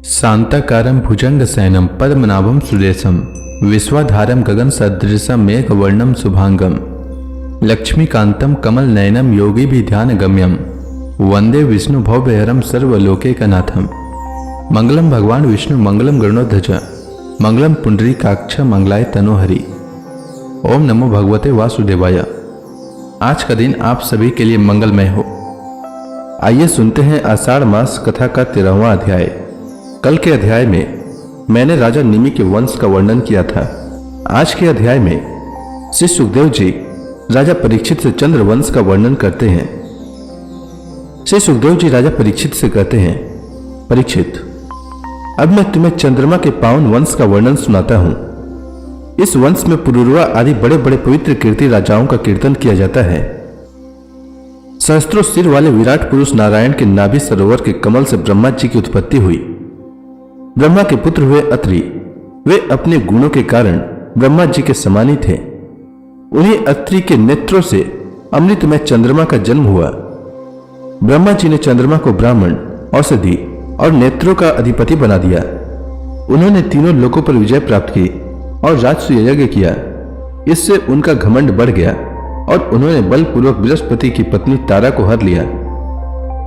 शांताकारं भुजंगशयनं पद्मनाभं सुरेशं विश्वाधारं गगनसदृशं मेघवर्णं शुभांगं लक्ष्मीकान्तं कमलनयनं योगिभिध्यानगम्यं वंदे विष्णुभवभयहरं सर्वलोकैकनाथं। मंगलम भगवान विष्णु मंगलम गरुड़ध्वज मंगलम पुंडरीकाक्ष मंगलाय तनोहरि। ओम नमो भगवते वासुदेवाय। आज का दिन आप सभी के लिए मंगलमय हो। आइए सुनते हैं आषाढ़ मास कथा का 13वां अध्याय। कल के अध्याय में मैंने राजा निमि के वंश का वर्णन किया था। आज के अध्याय में श्री सुखदेव जी राजा परीक्षित से चंद्र वंश का वर्णन करते हैं। श्री सुखदेव जी राजा परीक्षित से कहते हैं, परीक्षित, अब मैं तुम्हें चंद्रमा के पावन वंश का वर्णन सुनाता हूं। इस वंश में पुरुरवा आदि बड़े बड़े पवित्र कीर्ति राजाओं का कीर्तन किया जाता है। सहस्त्रों सिर वाले विराट पुरुष नारायण के नाभि सरोवर के कमल से ब्रह्मा जी की उत्पत्ति हुई। ब्रह्मा के पुत्र हुए अत्रि। वे अपने गुणों के कारण ब्रह्मा जी के समान ही थे। उन्हीं अत्रि के नेत्रों से अमृत में चंद्रमा का जन्म हुआ। ब्रह्मा जी ने चंद्रमा को ब्राह्मण, औषधि और नेत्रों का अधिपति बना दिया। उन्होंने तीनों लोकों पर विजय प्राप्त की और राजसूय यज्ञ किया। इससे उनका घमंड बढ़ गया और उन्होंने बलपूर्वक बृहस्पति की पत्नी तारा को हर लिया।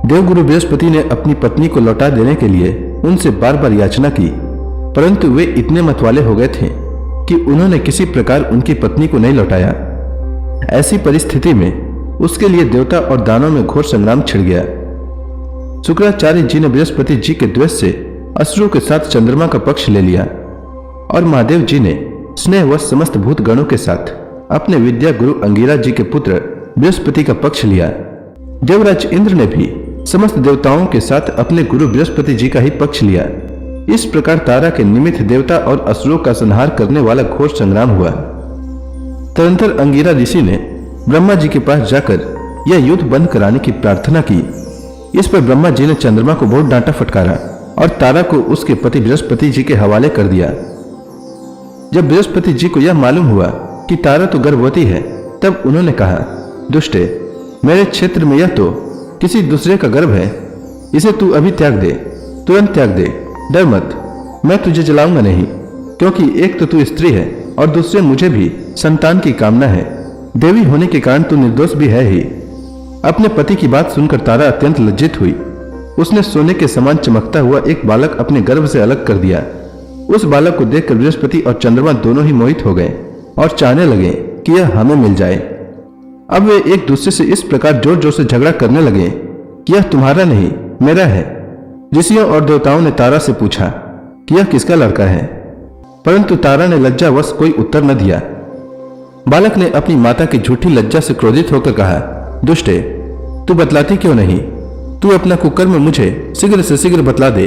देवगुरु बृहस्पति ने अपनी पत्नी को लौटा देने के लिए उनसे बार बार याचना की, परंतु वे इतने मतवाले हो गए थे कि उन्होंने किसी प्रकार उनकी पत्नी को नहीं लौटाया। ऐसी परिस्थिति में उसके लिए देवता और दानों में घोर संग्राम छिड़ गया। शुक्राचार्य जी ने बृहस्पति जी के द्वेष से असुरों के साथ चंद्रमा का पक्ष ले लिया और महादेव जी ने स्नेहवश समस्त भूत गणों के साथ अपने विद्या गुरु अंगिरा जी के पुत्र बृहस्पति का पक्ष लिया। देवराज इंद्र ने भी समस्त देवताओं के साथ अपने गुरु बृहस्पति जी का ही पक्ष लिया। इस प्रकार तारा के निमित्त देवता और असुरों का संहार करने वाला घोर संग्राम हुआ। तदंतर अंगिरा ऋषि ने ब्रह्मा जी के पास जाकर यह युद्ध बंद कराने की प्रार्थना की। इस पर ब्रह्मा जी ने चंद्रमा को बहुत डांटा फटकारा और तारा को उसके पति बृहस्पति जी के हवाले कर दिया। जब बृहस्पति जी को यह मालूम हुआ कि तारा तो गर्भवती है, तब उन्होंने कहा, दुष्टे, मेरे क्षेत्र में यह तो किसी दूसरे का गर्भ है। इसे तू अभी त्याग दे, तुरंत त्याग दे। डर मत, मैं तुझे जलाऊंगा नहीं, क्योंकि एक तो तू स्त्री है और दूसरे मुझे भी संतान की कामना है। देवी होने के कारण तू निर्दोष भी है ही। अपने पति की बात सुनकर तारा अत्यंत लज्जित हुई। उसने सोने के समान चमकता हुआ एक बालक अपने गर्भ से अलग कर दिया। उस बालक को देखकर बृहस्पति और चंद्रमा दोनों ही मोहित हो गए और चाहने लगे कि यह हमें मिल जाए। अब वे एक दूसरे से इस प्रकार जोर जोर से झगड़ा करने लगे कि यह तुम्हारा नहीं, मेरा है। ऋषियों और देवताओं ने तारा से पूछा कि यह किसका लड़का है, परंतु तारा ने लज्जावश कोई उत्तर न दिया। बालक ने अपनी माता की झूठी लज्जा से क्रोधित होकर कहा, दुष्टे, तू बतलाती क्यों नहीं? तू अपना कुकर्म मुझे शीघ्र से शीघ्र बतला दे।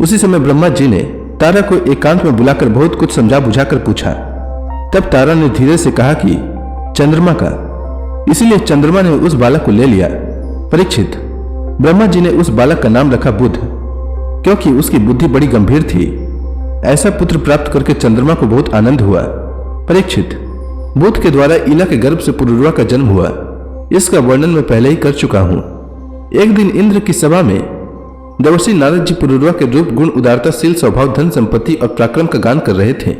उसी समय ब्रह्मा जी ने तारा को एकांत में बुलाकर बहुत कुछ समझा बुझाकर पूछा। तब तारा ने धीरे से कहा कि चंद्रमा का। इसलिए चंद्रमा ने उस बालक को ले लिया। परीक्षित, ब्रह्मा जी ने उस बालक का नाम रखा बुध, क्योंकि उसकी बुद्धि बड़ी गंभीर थी। ऐसा पुत्र प्राप्त करके चंद्रमा को बहुत आनंद हुआ। परीक्षित, बुध के द्वारा इला के गर्भ से पुरुरवा का जन्म हुआ। इसका वर्णन मैं पहले ही कर चुका हूं। एक दिन इंद्र की सभा में देवर्षि नारद जी पुरुरवा के रूप, गुण, उदारता, शील, स्वभाव, धन संपत्ति और पराक्रम का गान कर रहे थे।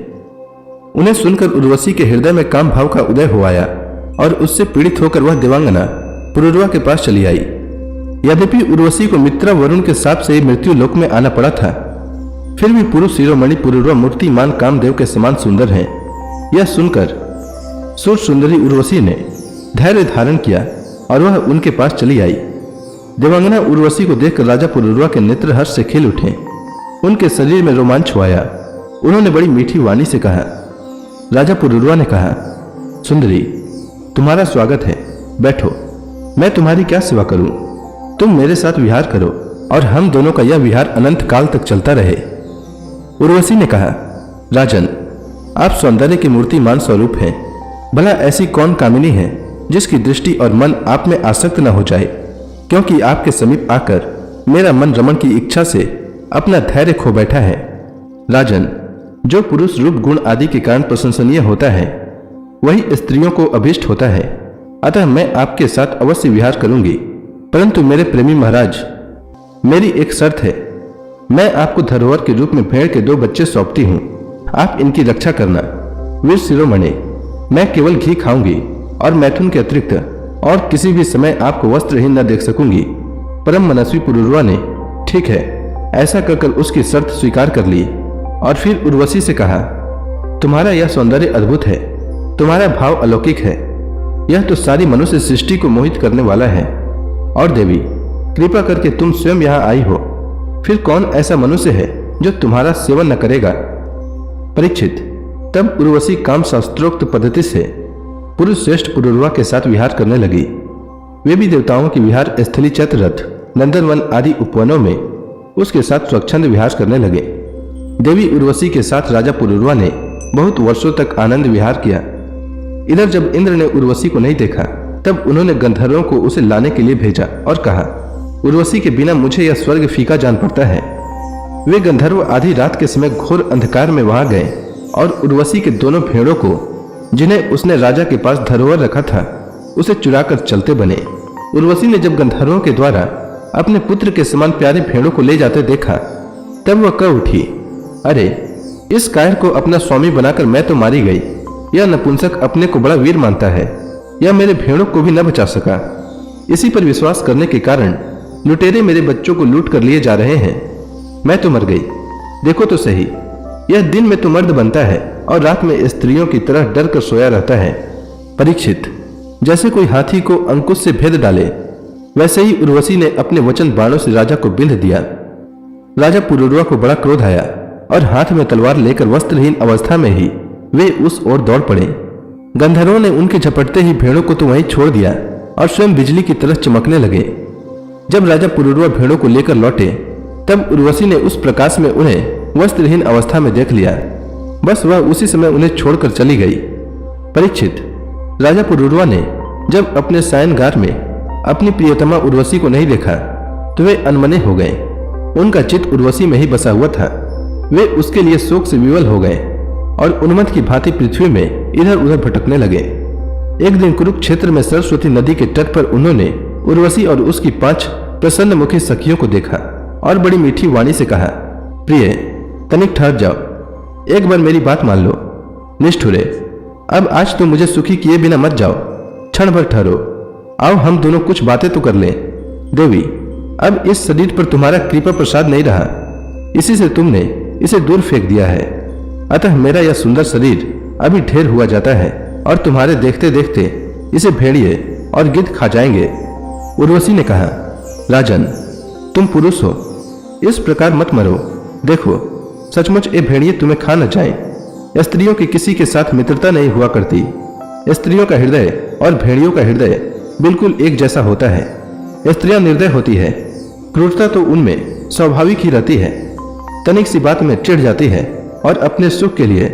उन्हें सुनकर उर्वशी के हृदय में काम भाव का उदय हो आया और उससे पीड़ित होकर वह देवांगना पुरुरवा के पास चली आई। यद्यपि उर्वशी को मित्रा वरुण के साप से मृत्यु लोक में आना पड़ा था, फिर भी पुरुष शिरोमणि पुरुरवा मूर्तिमान कामदेव के समान सुंदर है। यह सुनकर सुर सुंदरी उर्वशी ने धैर्य धारण किया और वह उनके पास चली आई। देवांगना उर्वशी को देखकर राजा पुरुरवा के नेत्र हर्ष से खिल उठे। उनके शरीर में रोमांच छुआया। उन्होंने बड़ी मीठी वाणी से कहा। राजा पुरुरवा ने कहा, सुंदरी, तुम्हारा स्वागत है, बैठो। मैं तुम्हारी क्या सेवा करूं? तुम मेरे साथ विहार करो और हम दोनों का यह विहार अनंत काल तक चलता रहे। उर्वशी ने कहा, राजन, आप सौंदर्य के मूर्तिमान स्वरूप हैं। भला ऐसी कौन कामिनी है जिसकी दृष्टि और मन आप में आसक्त न हो जाए? क्योंकि आपके समीप आकर मेरा मन रमण की इच्छा से अपना धैर्य खो बैठा है। राजन, जो पुरुष रूप, गुण आदि के कारण प्रशंसनीय होता है, वही स्त्रियों को अभिष्ट होता है। अतः मैं आपके साथ अवश्य विहार करूंगी, परंतु मेरे प्रेमी महाराज, मेरी एक शर्त है। मैं आपको धरोहर के रूप में भेड़ के 2 बच्चे सौंपती हूँ, आप इनकी रक्षा करना। वीर शिरोमणि, मैं केवल घी खाऊंगी और मैथुन के अतिरिक्त और किसी भी समय आपको वस्त्रहीन न देख सकूंगी। परम मनस्वी पुरुरवा ने ठीक है ऐसा कहकर उसकी शर्त स्वीकार कर ली और फिर उर्वशी से कहा, तुम्हारा यह सौंदर्य अद्भुत है, तुम्हारा भाव अलौकिक है, यह तो सारी मनुष्य सृष्टि को मोहित करने वाला है। और देवी, कृपा करके तुम स्वयं यहाँ आई हो, फिर कौन ऐसा मनुष्य है जो तुम्हारा सेवन न करेगा। परीक्षित, तब उर्वशी काम शास्त्रोक्त पद्धति से पुरुष श्रेष्ठ पुरुरवा के साथ विहार करने लगी। वे भी देवताओं की विहार स्थली चैत्ररथ, नंदनवन आदि उपवनों में उसके साथ स्वच्छंद विहार करने लगे। देवी उर्वशी के साथ राजा पुरुरवा ने बहुत वर्षों तक आनंद विहार किया। इधर जब इंद्र ने उर्वशी को नहीं देखा तब उन्होंने गंधर्वों को उसे लाने के लिए भेजा और कहा, उर्वशी के बिना मुझे यह स्वर्ग फीका जान पड़ता है। वे गंधर्व आधी रात के समय घोर अंधकार में वहां गए और उर्वशी के दोनों भेड़ों को, जिन्हें उसने राजा के पास धरोहर रखा था, उसे चुराकर चलते बने। उर्वशी ने जब गंधर्वों के द्वारा अपने पुत्र के समान प्यारे भेड़ों को ले जाते देखा तब वह कह उठी, अरे इस कायर को अपना स्वामी बनाकर मैं तो मारी गई। यह नपुंसक अपने को बड़ा वीर मानता है, यह मेरे भेड़ों को भी न बचा सका। इसी पर विश्वास करने के कारण लुटेरे मेरे बच्चों को लूट कर लिए जा रहे हैं। मैं तो मर गई, देखो तो सही। यह दिन में तो मर्द बनता है और रात में स्त्रियों की तरह डर कर सोया रहता है। परीक्षित, जैसे कोई हाथी को अंकुश से भेद डाले, वैसे ही उर्वशी ने अपने वचन बाणों से राजा को बिंध दिया। राजा पुरुरवा को बड़ा क्रोध आया और हाथ में तलवार लेकर वस्त्रहीन अवस्था में ही वे उस ओर दौड़ पड़े। गंधर्वों ने उनके झपटते ही भेड़ों को तो वहीं छोड़ दिया और स्वयं बिजली की तरह चमकने लगे। जब राजा पुरुरवा भेड़ों को लेकर लौटे तब उर्वशी ने उस प्रकाश में उन्हें वस्त्रहीन अवस्था में देख लिया। बस वह उसी समय उन्हें छोड़कर चली गई। परीक्षित, राजा पुरुरवा ने जब अपने शयनगार में अपनी प्रियतमा उर्वशी को नहीं देखा तो वे अनमने हो गए। उनका चित्त उर्वशी में ही बसा हुआ था। वे उसके लिए शोक से विवल हो गए और उन्मत्त की भांति पृथ्वी में इधर उधर भटकने लगे। एक दिन कुरुक्षेत्र में सरस्वती नदी के तट पर उन्होंने उर्वशी और उसकी 5 प्रसन्न मुखी सखियों को देखा और बड़ी मीठी वाणी से कहा, प्रिय, तनिक ठहर जाओ, एक बार मेरी बात मान लो। निष्ठुरे, अब आज तो मुझे सुखी किए बिना मत जाओ, क्षण भर ठहरो, आओ हम दोनों कुछ बातें तो कर लें। देवी, अब इस शरीर पर तुम्हारा कृपा प्रसाद नहीं रहा, इसी से तुमने इसे दूर फेंक दिया है। अतः मेरा यह सुंदर शरीर अभी ढेर हुआ जाता है और तुम्हारे देखते देखते इसे भेड़िए और गिद्ध खा जाएंगे। उर्वशी ने कहा, राजन, तुम पुरुष हो, इस प्रकार मत मरो। देखो, सचमुच ये भेड़िए तुम्हें खा न जाए। स्त्रियों की किसी के साथ मित्रता नहीं हुआ करती। स्त्रियों का हृदय और भेड़ियों का हृदय बिल्कुल एक जैसा होता है। स्त्रियां निर्दय होती है, क्रूरता तो उनमें स्वाभाविक ही रहती है। तनिक सी बात में चिढ़ जाती है और अपने सुख के लिए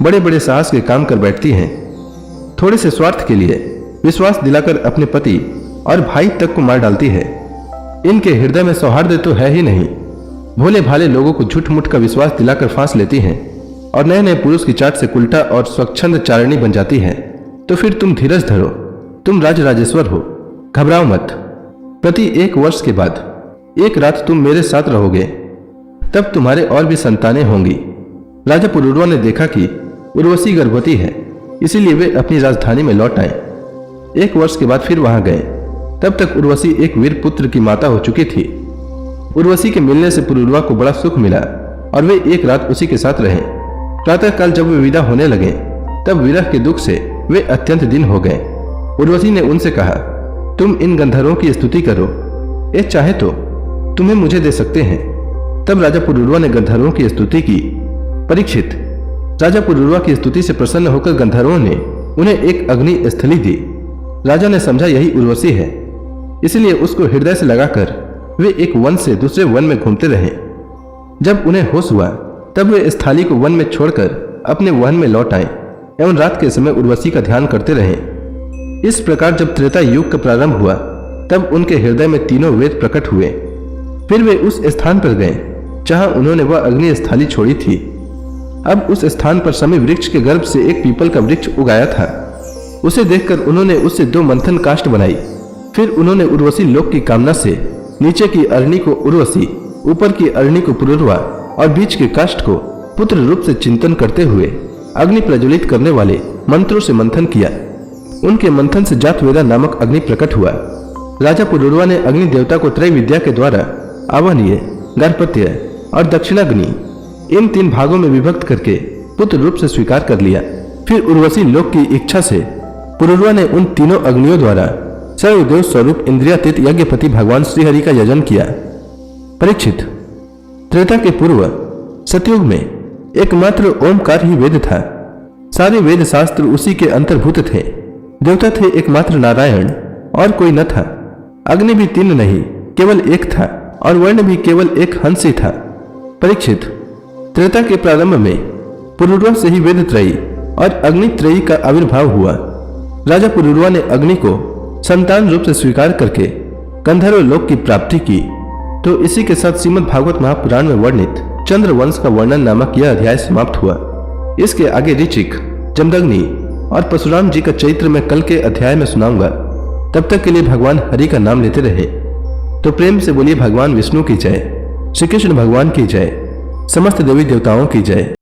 बड़े बड़े साहस के काम कर बैठती हैं। थोड़े से स्वार्थ के लिए विश्वास दिलाकर अपने पति और भाई तक को मार डालती है। इनके हृदय में सौहार्द तो है ही नहीं। भोले भाले लोगों को झूठ मूठ का विश्वास दिलाकर फांस लेती हैं और नए नए पुरुष की चाट से उल्टा और स्वच्छंद चारिणी बन जाती है। तो फिर तुम धीरज धरो, तुम राजराजेश्वर हो, घबराओ मत। प्रति 1 वर्ष के बाद एक रात तुम मेरे साथ रहोगे, तब तुम्हारे और भी संतानें होंगी। राजा पुरुरवा ने देखा कि उर्वशी गर्भवती है, इसीलिए वे अपनी राजधानी में लौट आए। 1 वर्ष के बाद फिर वहां गए। तब तक उर्वशी एक वीर पुत्र की माता हो चुकी थी। उर्वशी के मिलने से पुरुरवा को बड़ा सुख मिला और वे एक रात उसी के साथ रहे। प्रातःकाल जब वे विदा होने लगे तब विरह के दुख से वे अत्यंत दिन हो गए। उर्वशी ने उनसे कहा, तुम इन गंधर्वों की स्तुति करो, ये चाहे तो तुम्हें मुझे दे सकते हैं। तब राजा पुरुरवा ने गंधर्वों की स्तुति की। परीक्षित, राजा पुरुरवा की स्तुति से प्रसन्न होकर गंधर्वों ने उन्हें एक अग्नि स्थली दी। राजा ने समझा यही उर्वशी है, इसलिए उसको हृदय से लगाकर वे एक वन से दूसरे वन में घूमते रहे। जब उन्हें होश हुआ तब वे स्थाली को वन में छोड़कर अपने वन में लौट आए एवं रात के समय उर्वशी का ध्यान करते रहे। इस प्रकार जब त्रेता युग का प्रारंभ हुआ तब उनके हृदय में तीनों वेद प्रकट हुए। फिर वे उस स्थान पर गए जहां उन्होंने वह अग्नि स्थाली छोड़ी थी। अब उस स्थान पर शमी वृक्ष के गर्भ से एक पीपल का वृक्ष उगाया था। उसे देखकर उन्होंने उससे 2 मंथन काष्ठ बनाई। फिर उन्होंने उर्वशी लोक की कामना से नीचे की अरणी को उर्वशी ऊपर की अरणी को पुरुरवा और बीच के काष्ठ को पुत्र रूप से चिंतन करते हुए अग्नि प्रज्वलित करने वाले मंत्रों से मंथन किया। उनके मंथन से जातवेदा नामक अग्नि प्रकट हुआ। राजा पुरुरवा ने अग्नि देवता को त्रय विद्या के द्वारा आवनीय, गार्हपत्य और दक्षिणाग्नि इन 3 भागों में विभक्त करके पुत्र रूप से स्वीकार कर लिया। फिर उर्वशी लोक की इच्छा से पुरुरवा ने उन तीनों अग्नियों द्वारा सर्वदेव स्वरूप इंद्रियातीत यज्ञपति भगवान श्रीहरि का यजन किया। परीक्षित, त्रेता के पूर्व सतयुग में एकमात्र ओमकार ही वेद था। सारे वेद शास्त्र उसी के अंतर्भूत थे। देवता थे एकमात्र नारायण और कोई न था। अग्नि भी 3 नहीं, केवल एक था और वर्ण भी केवल एक हंस ही था। परीक्षित, त्रेता के प्रारंभ में पुरुरवा से ही वेद त्रयी और अग्नि त्रयी का आविर्भाव हुआ। राजा पुरुरवा ने अग्नि को संतान रूप से स्वीकार करके गंधर्व लोक की प्राप्ति की। तो इसी के साथ श्रीमद् भागवत महापुराण में वर्णित चंद्रवंश का वर्णन नामक यह अध्याय समाप्त हुआ। इसके आगे ऋचिक, जमदग्नि और परशुराम जी का चरित्र मैं कल के अध्याय में सुनाऊंगा। तब तक के लिए भगवान हरि का नाम लेते रहे। तो प्रेम से बोलिए भगवान विष्णु की जय, श्री कृष्ण भगवान की जय, समस्त देवी देवताओं की जय।